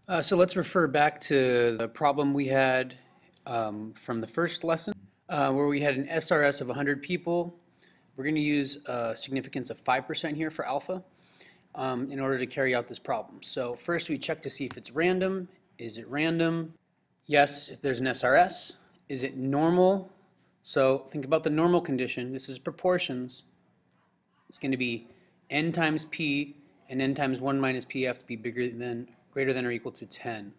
So let's refer back to the problem we had from the first lesson, where we had an SRS of 100 people. We're going to use a significance of 5% here for alpha in order to carry out this problem. So first we check to see if it's random. Is it random? Yes, if there's an SRS. Is it normal? So think about the normal condition. This is proportions. It's going to be n times p, and n times 1 minus p have to be greater than or equal to 10.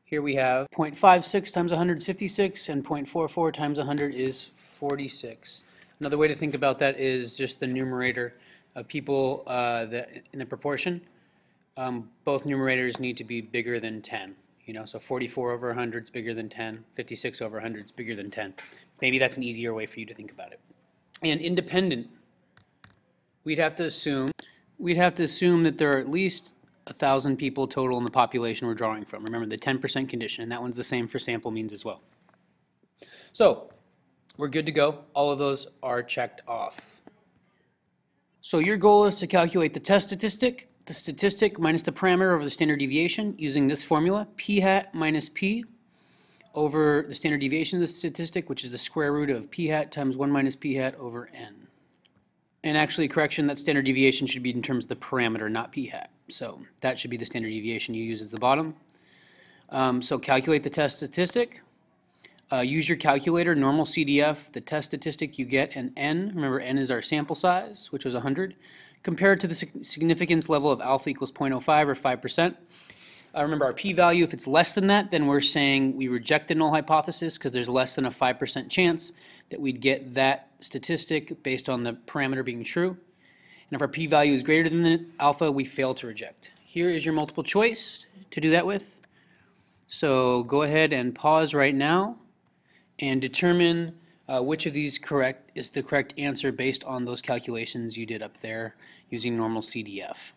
Here we have 0.56 times 100 is 56, and 0.44 times 100 is 46. Another way to think about that is just the numerator of people that in the proportion. Both numerators need to be bigger than 10. So 44 over 100 is bigger than 10. 56 over 100 is bigger than 10. Maybe that's an easier way for you to think about it. And independent, we'd have to assume that there are at least 1,000 people total in the population we're drawing from. Remember the 10% condition, and that one's the same for sample means as well. So we're good to go. All of those are checked off. So your goal is to calculate the test statistic, the statistic minus the parameter over the standard deviation using this formula, p hat minus p over the standard deviation of the statistic, which is the square root of p hat times 1 minus p hat over n. And actually, correction, that standard deviation should be in terms of the parameter, not p hat. So that should be the standard deviation you use as the bottom. So calculate the test statistic. Use your calculator, normal CDF, the test statistic you get, and n. Remember, n is our sample size, which was 100. Compare it to the significance level of alpha equals 0.05 or 5%. Remember, our p-value, if it's less than that, then we're saying we reject the null hypothesis because there's less than a 5% chance that we'd get that statistic based on the parameter being true. And if our p-value is greater than alpha, we fail to reject. Here is your multiple choice to do that with. So go ahead and pause right now and determine which of these is the correct answer based on those calculations you did up there using normal CDF.